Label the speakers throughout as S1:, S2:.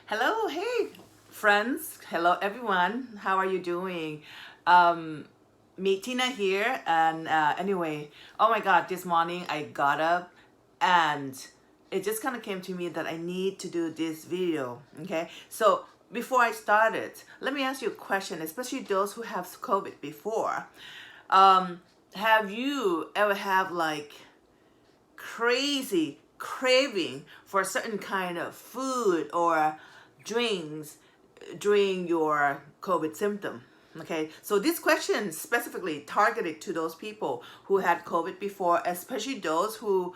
S1: Hello, hey friends. Hello everyone. How are you doing? Meettina here. And anyway, oh my God, this morning I got up and it just kind of came to me that I need to do this video. Okay, so before I started, let me ask you a question, especially those who have COVID before. Have you ever have like crazy craving for a certain kind of food or drinks during your COVID symptom? Okay, so this question specifically targeted to those people who had COVID before, especially those who,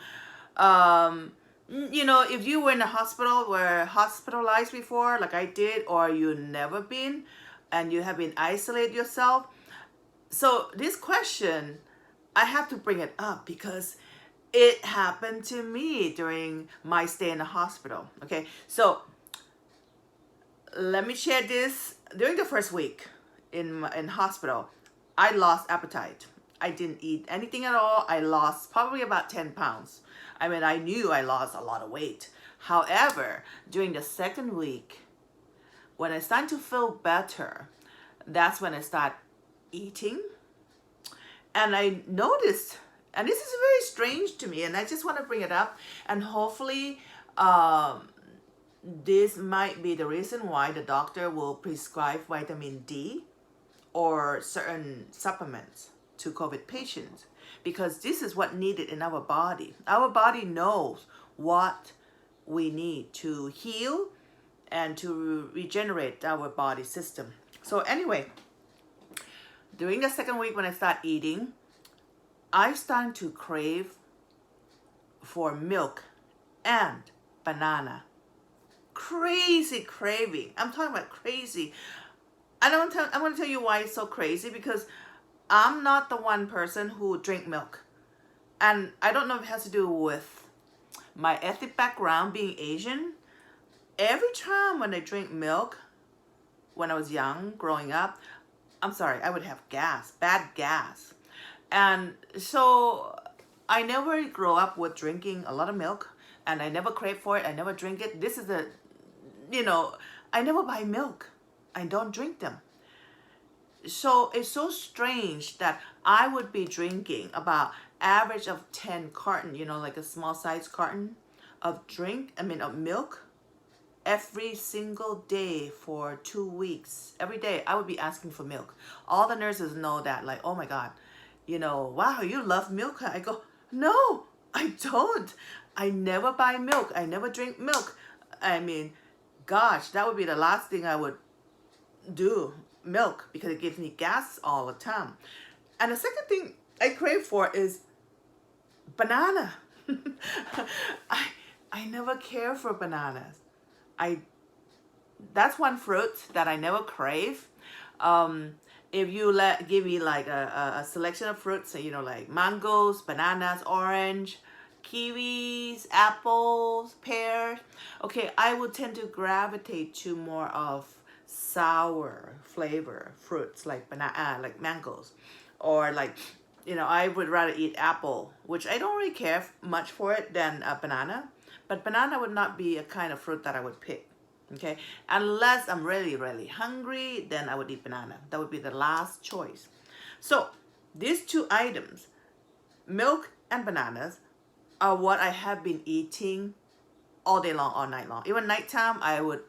S1: if you were in a hospital, were hospitalized before, like I did, or you never been, and you have been isolated yourself. So this question, I have to bring it up because it happened to me during my stay in the hospital. Okay, so let me share this. During the first week in hospital, I lost appetite. I didn't eat anything at all. I lost probably about 10 pounds. I mean, I knew I lost a lot of weight. However, during the second week, when I started to feel better, that's when I start eating. And I noticed, and this is very strange to me, and I just want to bring it up, and hopefully this might be the reason why the doctor will prescribe vitamin D or certain supplements to COVID patients, because this is what needed in our body. Our body knows what we need to heal and to regenerate our body system. So anyway, during the second week when I start eating, I started to crave for milk and banana. Crazy craving. I'm talking about crazy. I'm going to tell you why it's so crazy, because I'm not the one person who drink milk. And I don't know if it has to do with my ethnic background, being Asian. Every time when I drink milk, when I was young, growing up, I would have gas, bad gas. And so I never grow up with drinking a lot of milk, and I never crave for it. I never drink it. This is I never buy milk. I don't drink them. So it's so strange that I would be drinking about average of 10 carton, like a small size carton of milk every single day for 2 weeks. Every day I would be asking for milk. All the nurses know that, like, oh my God, wow, you love milk. I go, no, I don't. I never buy milk. I never drink milk. I mean, gosh, that would be the last thing I would do, milk, because it gives me gas all the time. And the second thing I crave for is banana. I never care for bananas. That's one fruit that I never crave. If you give me like a selection of fruits, like mangoes, bananas, orange, kiwis, apples, pears, okay, I would tend to gravitate to more of sour flavor fruits like like mangoes, or like, I would rather eat apple, which I don't really care much for it, than a banana. But banana would not be a kind of fruit that I would pick. Okay, unless I'm really, really hungry, then I would eat banana. That would be the last choice. So these two items, milk and bananas, are what I have been eating all day long, all night long. Even nighttime, I would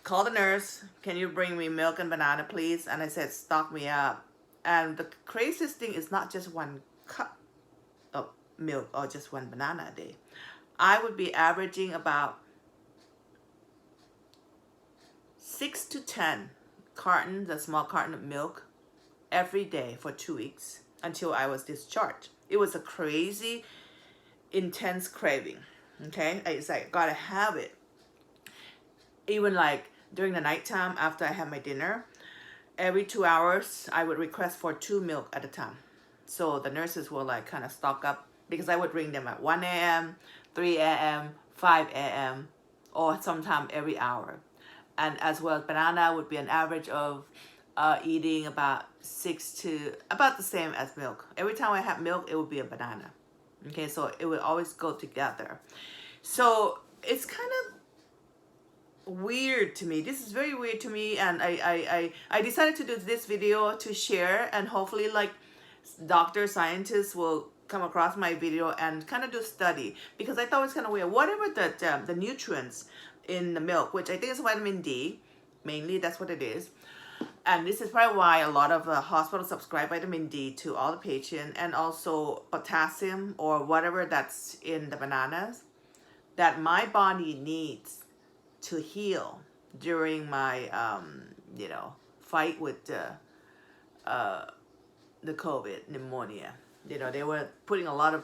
S1: call the nurse, can you bring me milk and banana, please? And I said, stock me up. And the craziest thing is not just one cup of milk or just one banana a day. I would be averaging about 6 to 10 cartons, a small carton of milk, every day for 2 weeks until I was discharged. It was a crazy, intense craving. Okay, it's like, gotta have it. Even like during the nighttime after I had my dinner, every 2 hours I would request for 2 milk at a time. So the nurses will like kind of stock up, because I would ring them at 1 a.m., 3 a.m., 5 a.m., or sometime every hour. And as well, banana would be an average of eating about about the same as milk. Every time I have milk, it would be a banana. Okay, so it would always go together. So it's kind of weird to me. This is very weird to me, and I decided to do this video to share, and hopefully like doctors, scientists will come across my video and kind of do study, because I thought it was kind of weird. Whatever the nutrients in the milk, which I think is vitamin D, mainly that's what it is. And this is probably why a lot of hospitals subscribe vitamin D to all the patients, and also potassium or whatever that's in the bananas that my body needs to heal during my fight with the COVID pneumonia. They were putting a lot of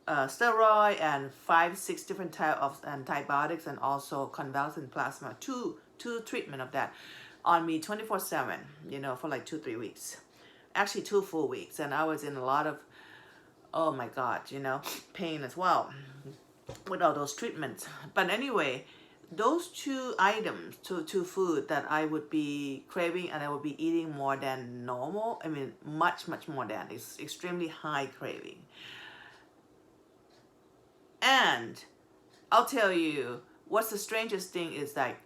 S1: steroid and 5-6 different type of antibiotics, and also convalescent plasma, two treatment of that on me 24/7, for like 2-3 weeks, actually 2 full weeks. And I was in a lot of, oh my God, pain as well with all those treatments. But anyway, those 2 items, two food that I would be craving, and I would be eating more than normal. I mean, much more than. It's extremely high craving. And I'll tell you, what's the strangest thing is that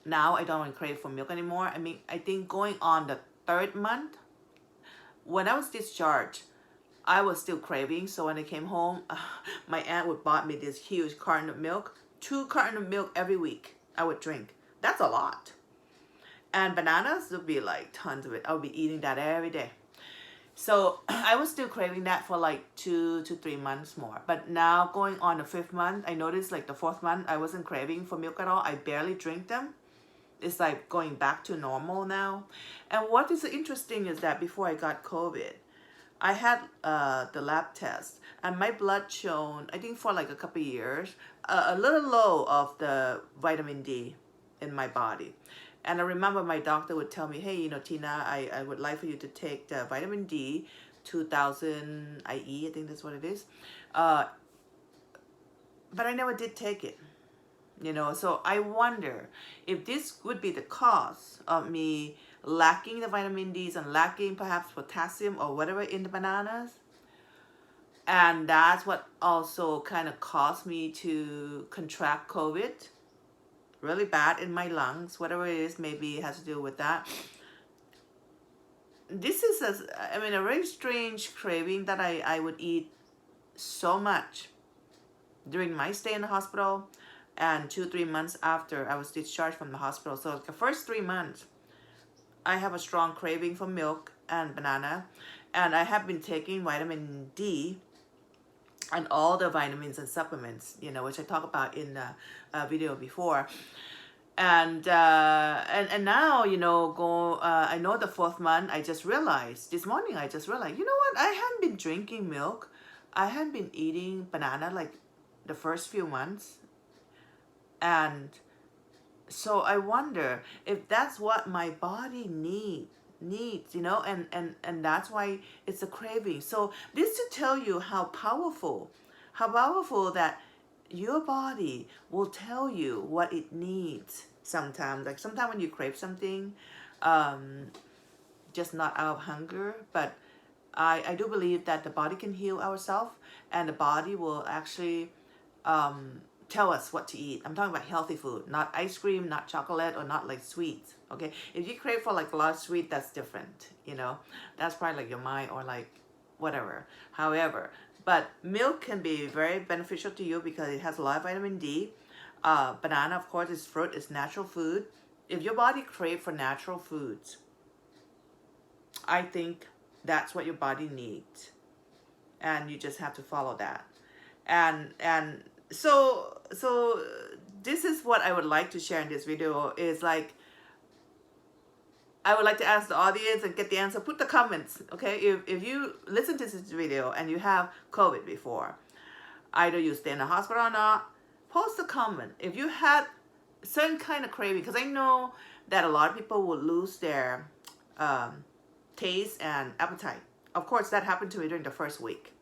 S1: now I don't want to crave for milk anymore. I mean, I think going on the 3rd month, when I was discharged, I was still craving. So when I came home, my aunt would bought me this huge carton of milk. 2 cartons of milk every week I would drink. That's a lot. And bananas would be like tons of it. I would be eating that every day. So I was still craving that for like 2 to 3 months more. But now going on the 5th month, I noticed like the 4th month, I wasn't craving for milk at all. I barely drink them. It's like going back to normal now. And what is interesting is that before I got COVID, I had the lab test, and my blood shown, I think for like a couple of years, a little low of the vitamin D in my body. And I remember my doctor would tell me, hey, Tina, I would like for you to take the vitamin D, 2000 IE, I think that's what it is. But I never did take it. So I wonder if this would be the cause of me lacking the vitamin D's and lacking perhaps potassium or whatever in the bananas. And that's what also kind of caused me to contract COVID really bad in my lungs. Whatever it is, maybe it has to do with that. This is a very strange craving that I would eat so much during my stay in the hospital, and 2-3 months after I was discharged from the hospital. So the first 3 months, I have a strong craving for milk and banana, and I have been taking vitamin D and all the vitamins and supplements, which I talked about in the video before. And now, I know the 4th month, I just realized, this morning I just realized, you know what, I hadn't been drinking milk, I hadn't been eating banana like the first few months. And so I wonder if that's what my body needs, and that's why it's a craving. So this to tell you how powerful that your body will tell you what it needs sometimes. Like sometimes when you crave something, just not out of hunger, but I do believe that the body can heal ourselves, and the body will actually tell us what to eat. I'm talking about healthy food, not ice cream, not chocolate, or not like sweets. Okay, if you crave for like a lot of sweet, that's different. That's probably like your mind or like whatever. However, but milk can be very beneficial to you because it has a lot of vitamin D. Banana, of course, is fruit, is natural food. If your body craves for natural foods, I think that's what your body needs, and you just have to follow that. And so this is what I would like to share in this video, is like, I would like to ask the audience and get the answer. Put the comments, okay? If you listen to this video and you have COVID before, either you stay in the hospital or not, post a comment. If you had certain kind of craving, because I know that a lot of people will lose their taste and appetite. Of course, that happened to me during the first week.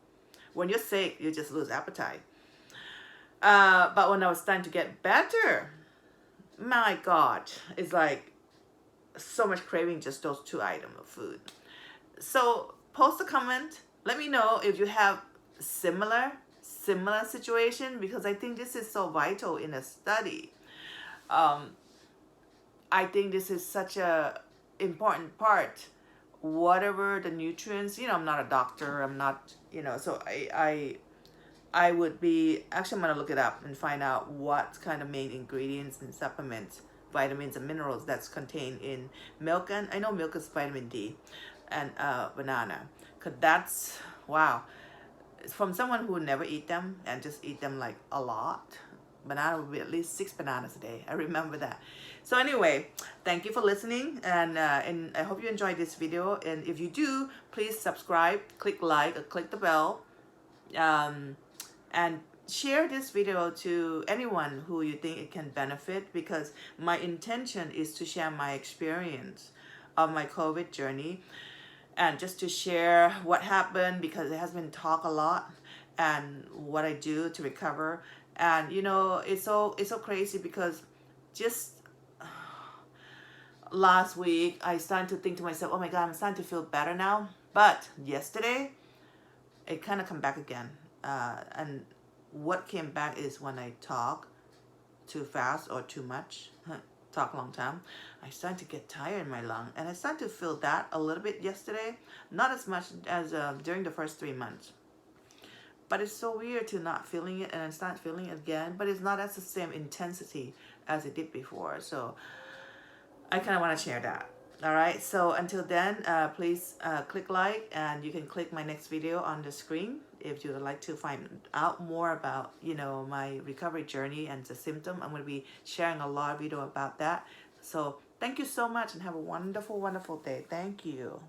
S1: When you're sick, you just lose appetite. But when I was starting to get better, my God, it's like so much craving just those 2 items of food. So post a comment. Let me know if you have similar situation, because I think this is so vital in a study. um, I think this is such a important part. Whatever the nutrients, I'm not a doctor. I'm not, so I would be actually, I'm gonna look it up and find out what kind of main ingredients and supplements, vitamins and minerals that's contained in milk. And I know milk is vitamin D, and banana, cause that's wow. From someone who never eat them and just eat them like a lot, banana would be at least 6 bananas a day. I remember that. So anyway, thank you for listening, and I hope you enjoyed this video. And if you do, please subscribe, click like, or click the bell, and share this video to anyone who you think it can benefit, because my intention is to share my experience of my COVID journey, and just to share what happened, because it has been talked a lot, and what I do to recover. And it's so crazy, because just last week I started to think to myself, oh my god, I'm starting to feel better now. But yesterday it kind of come back again, and what came back is when I talk too fast or too much, talk a long time, I started to get tired in my lung, and I started to feel that a little bit yesterday. Not as much as during the first 3 months, but it's so weird to not feeling it and then start feeling it again, but it's not as the same intensity as it did before. So I kind of want to share that. All right, so until then, please click like, and you can click my next video on the screen if you would like to find out more about my recovery journey and the symptom. I'm going to be sharing a lot of video about that. So thank you so much, and have a wonderful day. Thank you.